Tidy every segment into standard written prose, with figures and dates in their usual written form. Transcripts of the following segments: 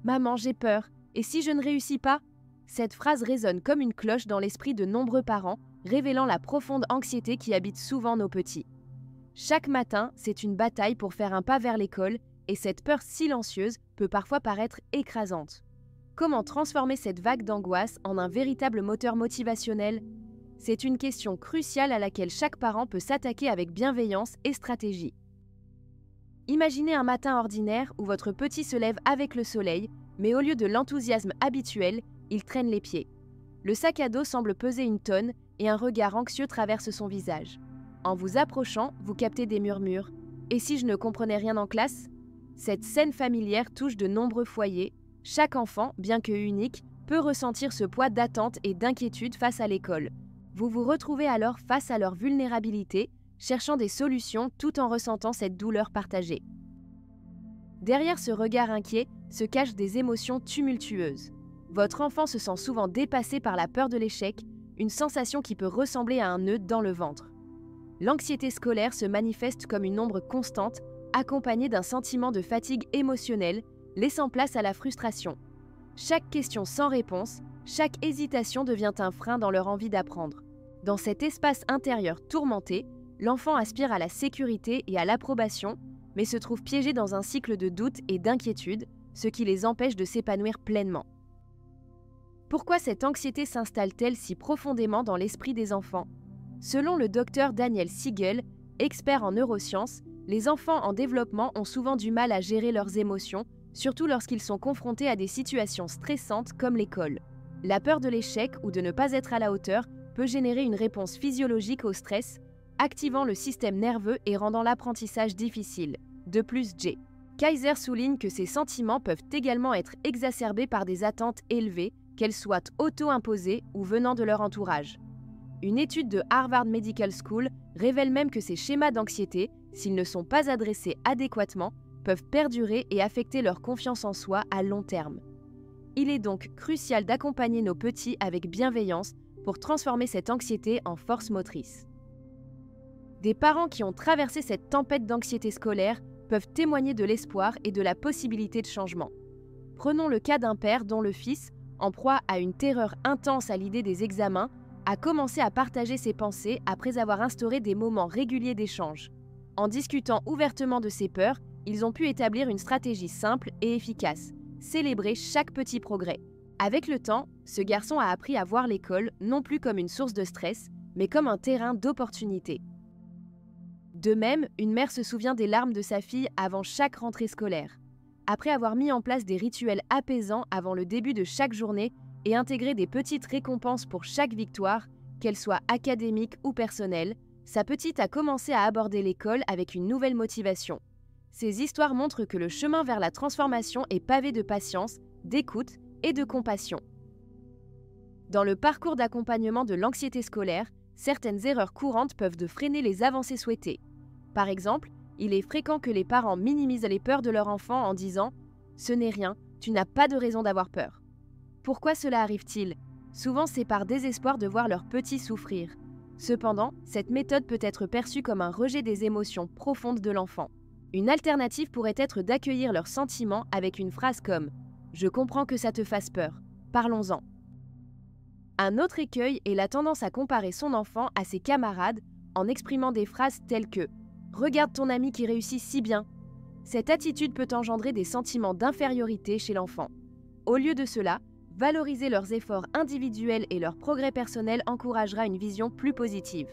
Maman, j'ai peur. Et si je ne réussis pas? Cette phrase résonne comme une cloche dans l'esprit de nombreux parents, révélant la profonde anxiété qui habite souvent nos petits. Chaque matin, c'est une bataille pour faire un pas vers l'école, et cette peur silencieuse peut parfois paraître écrasante. Comment transformer cette vague d'angoisse en un véritable moteur motivationnel? C'est une question cruciale à laquelle chaque parent peut s'attaquer avec bienveillance et stratégie. Imaginez un matin ordinaire où votre petit se lève avec le soleil, mais au lieu de l'enthousiasme habituel, il traîne les pieds. Le sac à dos semble peser une tonne et un regard anxieux traverse son visage. En vous approchant, vous captez des murmures. « Et si je ne comprenais rien en classe ?» Cette scène familière touche de nombreux foyers. Chaque enfant, bien que unique, peut ressentir ce poids d'attente et d'inquiétude face à l'école. Vous vous retrouvez alors face à leur vulnérabilité, cherchant des solutions tout en ressentant cette douleur partagée. Derrière ce regard inquiet se cachent des émotions tumultueuses. Votre enfant se sent souvent dépassé par la peur de l'échec, une sensation qui peut ressembler à un nœud dans le ventre. L'anxiété scolaire se manifeste comme une ombre constante, accompagnée d'un sentiment de fatigue émotionnelle, laissant place à la frustration. Chaque question sans réponse, chaque hésitation devient un frein dans leur envie d'apprendre. Dans cet espace intérieur tourmenté, l'enfant aspire à la sécurité et à l'approbation, mais se trouve piégé dans un cycle de doute et d'inquiétude, ce qui les empêche de s'épanouir pleinement. Pourquoi cette anxiété s'installe-t-elle si profondément dans l'esprit des enfants? Selon le docteur Daniel Siegel, expert en neurosciences, les enfants en développement ont souvent du mal à gérer leurs émotions, surtout lorsqu'ils sont confrontés à des situations stressantes comme l'école. La peur de l'échec ou de ne pas être à la hauteur peut générer une réponse physiologique au stress, activant le système nerveux et rendant l'apprentissage difficile. De plus, J. Kaiser souligne que ces sentiments peuvent également être exacerbés par des attentes élevées, qu'elles soient auto-imposées ou venant de leur entourage. Une étude de Harvard Medical School révèle même que ces schémas d'anxiété, s'ils ne sont pas adressés adéquatement, peuvent perdurer et affecter leur confiance en soi à long terme. Il est donc crucial d'accompagner nos petits avec bienveillance pour transformer cette anxiété en force motrice. Des parents qui ont traversé cette tempête d'anxiété scolaire peuvent témoigner de l'espoir et de la possibilité de changement. Prenons le cas d'un père dont le fils, en proie à une terreur intense à l'idée des examens, a commencé à partager ses pensées après avoir instauré des moments réguliers d'échange. En discutant ouvertement de ses peurs, ils ont pu établir une stratégie simple et efficace, célébrer chaque petit progrès. Avec le temps, ce garçon a appris à voir l'école non plus comme une source de stress, mais comme un terrain d'opportunité. De même, une mère se souvient des larmes de sa fille avant chaque rentrée scolaire. Après avoir mis en place des rituels apaisants avant le début de chaque journée et intégré des petites récompenses pour chaque victoire, qu'elle soit académique ou personnelle, sa petite a commencé à aborder l'école avec une nouvelle motivation. Ces histoires montrent que le chemin vers la transformation est pavé de patience, d'écoute et de compassion. Dans le parcours d'accompagnement de l'anxiété scolaire, certaines erreurs courantes peuvent freiner les avancées souhaitées. Par exemple, il est fréquent que les parents minimisent les peurs de leur enfant en disant « Ce n'est rien, tu n'as pas de raison d'avoir peur ». Pourquoi cela arrive-t-il? Souvent, c'est par désespoir de voir leur petit souffrir. Cependant, cette méthode peut être perçue comme un rejet des émotions profondes de l'enfant. Une alternative pourrait être d'accueillir leurs sentiments avec une phrase comme « Je comprends que ça te fasse peur, parlons-en ». Un autre écueil est la tendance à comparer son enfant à ses camarades en exprimant des phrases telles que « Regarde ton ami qui réussit si bien ». Cette attitude peut engendrer des sentiments d'infériorité chez l'enfant. Au lieu de cela, valoriser leurs efforts individuels et leur progrès personnel encouragera une vision plus positive.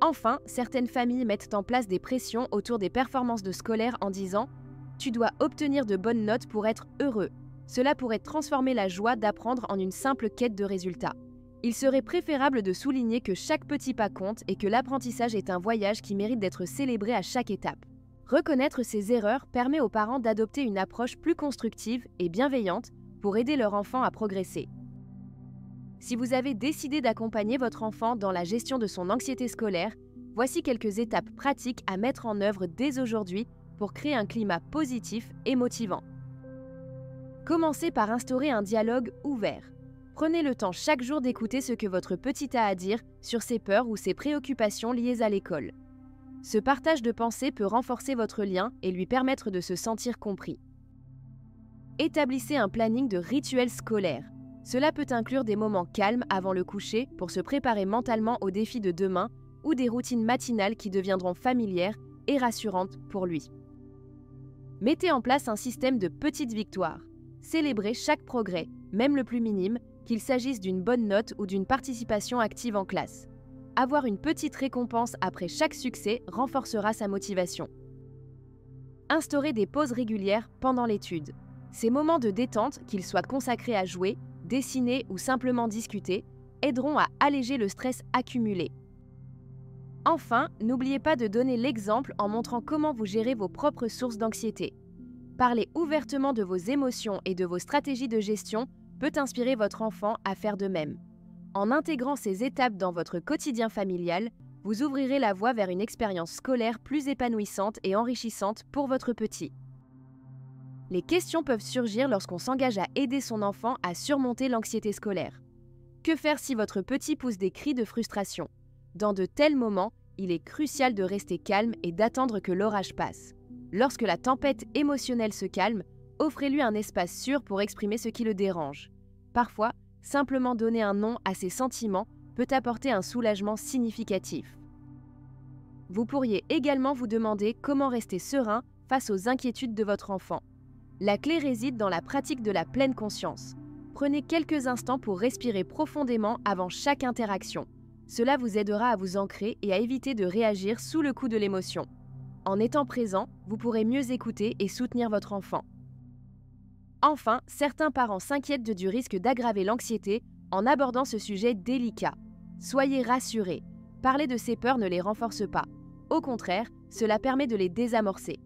Enfin, certaines familles mettent en place des pressions autour des performances de scolaire en disant « Tu dois obtenir de bonnes notes pour être heureux ». Cela pourrait transformer la joie d'apprendre en une simple quête de résultats. Il serait préférable de souligner que chaque petit pas compte et que l'apprentissage est un voyage qui mérite d'être célébré à chaque étape. Reconnaître ces erreurs permet aux parents d'adopter une approche plus constructive et bienveillante pour aider leur enfant à progresser. Si vous avez décidé d'accompagner votre enfant dans la gestion de son anxiété scolaire, voici quelques étapes pratiques à mettre en œuvre dès aujourd'hui pour créer un climat positif et motivant. Commencez par instaurer un dialogue ouvert. Prenez le temps chaque jour d'écouter ce que votre petit a à dire sur ses peurs ou ses préoccupations liées à l'école. Ce partage de pensées peut renforcer votre lien et lui permettre de se sentir compris. Établissez un planning de rituels scolaires. Cela peut inclure des moments calmes avant le coucher pour se préparer mentalement aux défis de demain ou des routines matinales qui deviendront familières et rassurantes pour lui. Mettez en place un système de petites victoires. Célébrez chaque progrès, même le plus minime, qu'il s'agisse d'une bonne note ou d'une participation active en classe. Avoir une petite récompense après chaque succès renforcera sa motivation. Instaurez des pauses régulières pendant l'étude. Ces moments de détente, qu'ils soient consacrés à jouer, dessiner ou simplement discuter, aideront à alléger le stress accumulé. Enfin, n'oubliez pas de donner l'exemple en montrant comment vous gérez vos propres sources d'anxiété. Parler ouvertement de vos émotions et de vos stratégies de gestion peut inspirer votre enfant à faire de même. En intégrant ces étapes dans votre quotidien familial, vous ouvrirez la voie vers une expérience scolaire plus épanouissante et enrichissante pour votre petit. Les questions peuvent surgir lorsqu'on s'engage à aider son enfant à surmonter l'anxiété scolaire. Que faire si votre petit pousse des cris de frustration ? Dans de tels moments, il est crucial de rester calme et d'attendre que l'orage passe. Lorsque la tempête émotionnelle se calme, offrez-lui un espace sûr pour exprimer ce qui le dérange. Parfois, simplement donner un nom à ses sentiments peut apporter un soulagement significatif. Vous pourriez également vous demander comment rester serein face aux inquiétudes de votre enfant. La clé réside dans la pratique de la pleine conscience. Prenez quelques instants pour respirer profondément avant chaque interaction. Cela vous aidera à vous ancrer et à éviter de réagir sous le coup de l'émotion. En étant présent, vous pourrez mieux écouter et soutenir votre enfant. Enfin, certains parents s'inquiètent du risque d'aggraver l'anxiété en abordant ce sujet délicat. Soyez rassurés, parler de ces peurs ne les renforce pas. Au contraire, cela permet de les désamorcer.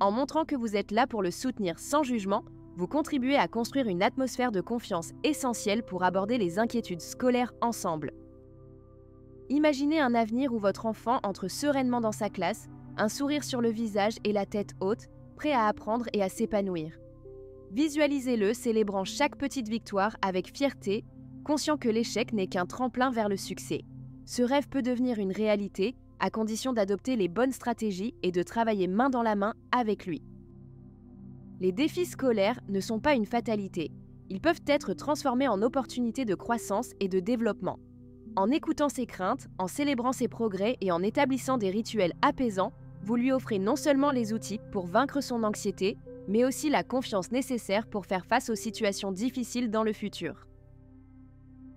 En montrant que vous êtes là pour le soutenir sans jugement, vous contribuez à construire une atmosphère de confiance essentielle pour aborder les inquiétudes scolaires ensemble. Imaginez un avenir où votre enfant entre sereinement dans sa classe, un sourire sur le visage et la tête haute, prêt à apprendre et à s'épanouir. Visualisez-le célébrant chaque petite victoire avec fierté, conscient que l'échec n'est qu'un tremplin vers le succès. Ce rêve peut devenir une réalité, à condition d'adopter les bonnes stratégies et de travailler main dans la main avec lui. Les défis scolaires ne sont pas une fatalité. Ils peuvent être transformés en opportunités de croissance et de développement. En écoutant ses craintes, en célébrant ses progrès et en établissant des rituels apaisants, vous lui offrez non seulement les outils pour vaincre son anxiété, mais aussi la confiance nécessaire pour faire face aux situations difficiles dans le futur.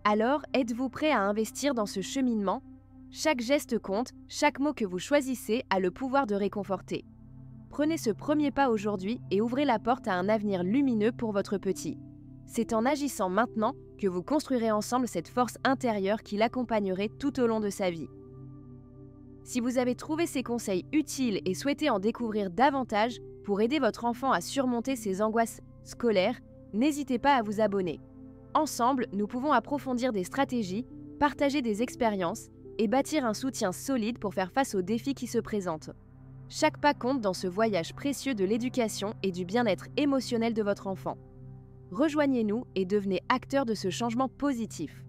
Alors, êtes-vous prêt à investir dans ce cheminement ? Chaque geste compte, chaque mot que vous choisissez a le pouvoir de réconforter. Prenez ce premier pas aujourd'hui et ouvrez la porte à un avenir lumineux pour votre petit. C'est en agissant maintenant que vous construirez ensemble cette force intérieure qui l'accompagnerait tout au long de sa vie. Si vous avez trouvé ces conseils utiles et souhaitez en découvrir davantage pour aider votre enfant à surmonter ses angoisses scolaires, n'hésitez pas à vous abonner. Ensemble, nous pouvons approfondir des stratégies, partager des expériences et bâtir un soutien solide pour faire face aux défis qui se présentent. Chaque pas compte dans ce voyage précieux de l'éducation et du bien-être émotionnel de votre enfant. Rejoignez-nous et devenez acteur de ce changement positif.